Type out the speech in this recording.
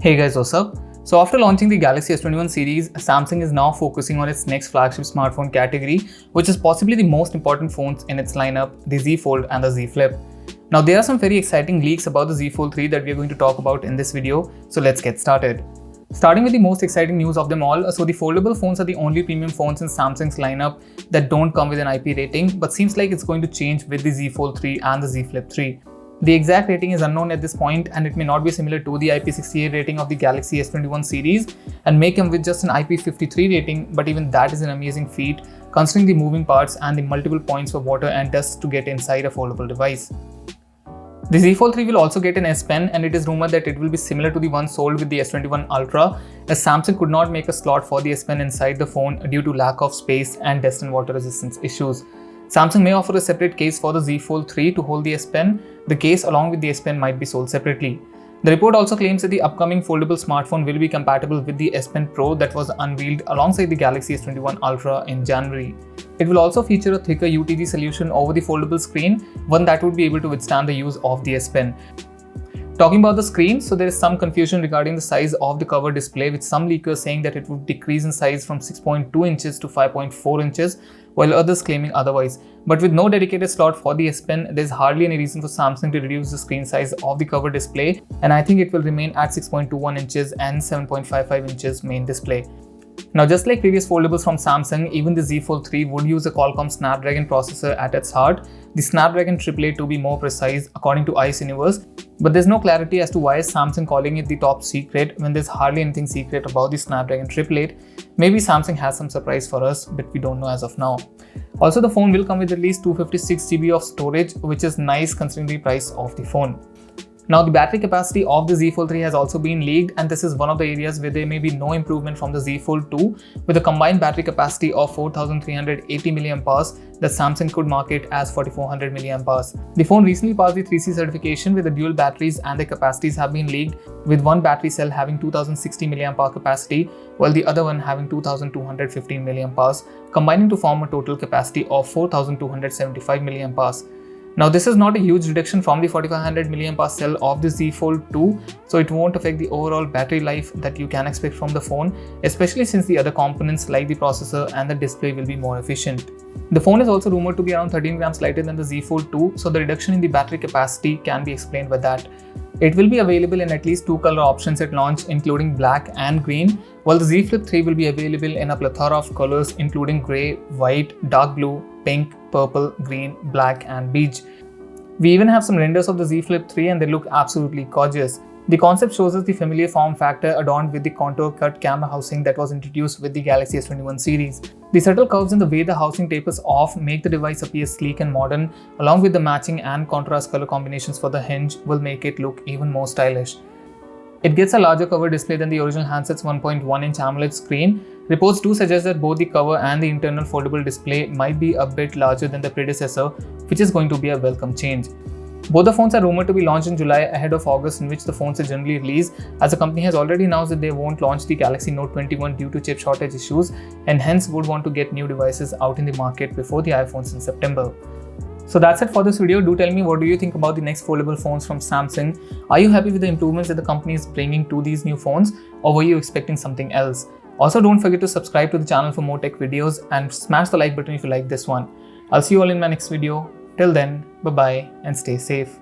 Hey guys, what's up? So after launching the Galaxy S21 series, Samsung is now focusing on its next flagship smartphone category, which is possibly the most important phones in its lineup, the Z Fold and the Z Flip. Now there are some very exciting leaks about the Z Fold 3 that we are going to talk about in this video, so let's get started. Starting with the most exciting news of them all, so the foldable phones are the only premium phones in Samsung's lineup that don't come with an IP rating, but seems like it's going to change with the Z Fold 3 and the Z Flip 3. The exact rating is unknown at this point, and it may not be similar to the IP68 rating of the Galaxy S21 series and may come with just an IP53 rating, but even that is an amazing feat considering the moving parts and the multiple points for water and dust to get inside a foldable device. The Z Fold 3 will also get an S Pen, and it is rumored that it will be similar to the one sold with the S21 Ultra, as Samsung could not make a slot for the S Pen inside the phone due to lack of space and dust and water resistance issues. Samsung may offer a separate case for the Z Fold 3 to hold the S Pen. The case along with the S Pen might be sold separately. The report also claims that the upcoming foldable smartphone will be compatible with the S Pen Pro that was unveiled alongside the Galaxy S21 Ultra in January. It will also feature a thicker UTG solution over the foldable screen, one that would be able to withstand the use of the S Pen. Talking about the screen, so there is some confusion regarding the size of the cover display, with some leakers saying that it would decrease in size from 6.2 inches to 5.4 inches, while others claiming otherwise. But with no dedicated slot for the S Pen, there is hardly any reason for Samsung to reduce the screen size of the cover display, and I think it will remain at 6.21 inches and 7.55 inches main display. Now, just like previous foldables from Samsung, even the Z Fold 3 would use a Qualcomm Snapdragon processor at its heart, the Snapdragon 888 to be more precise according to Ice Universe, but there's no clarity as to why is Samsung calling it the top secret when there's hardly anything secret about the Snapdragon 888. Maybe Samsung has some surprise for us, but we don't know as of now. Also, the phone will come with at least 256GB of storage, which is nice considering the price of the phone. Now, the battery capacity of the Z Fold 3 has also been leaked, and this is one of the areas where there may be no improvement from the Z Fold 2, with a combined battery capacity of 4380 mAh that Samsung could market as 4400 mAh. The phone recently passed the 3C certification with the dual batteries, and the capacities have been leaked, with one battery cell having 2060 mAh capacity, while the other one having 2215 mAh, combining to form a total capacity of 4275 mAh. Now, this is not a huge reduction from the 4500 mAh cell of the Z Fold 2, so it won't affect the overall battery life that you can expect from the phone, especially since the other components like the processor and the display will be more efficient. The phone is also rumored to be around 13 grams lighter than the Z Fold 2, so the reduction in the battery capacity can be explained by that. It will be available in at least two color options at launch, including black and green, while the Z Flip 3 will be available in a plethora of colors including grey, white, dark blue, pink, purple, green, black and beige. We even have some renders of the Z Flip 3 and they look absolutely gorgeous. The concept shows us the familiar form factor adorned with the contour cut camera housing that was introduced with the Galaxy S21 series. The subtle curves in the way the housing tapers off make the device appear sleek and modern, along with the matching and contrast color combinations for the hinge will make it look even more stylish. It gets a larger cover display than the original handset's 1.1-inch AMOLED screen. Reports do suggest that both the cover and the internal foldable display might be a bit larger than the predecessor, which is going to be a welcome change. Both the phones are rumored to be launched in July ahead of August, in which the phones are generally released, as the company has already announced that they won't launch the Galaxy Note 21 due to chip shortage issues and hence would want to get new devices out in the market before the iPhones in September. So that's it for this video. Do tell me, what do you think about the next foldable phones from Samsung? Are you happy with the improvements that the company is bringing to these new phones, or were you expecting something else? Also, don't forget to subscribe to the channel for more tech videos and smash the like button if you like this one. I'll see you all in my next video. Till then, bye bye and stay safe.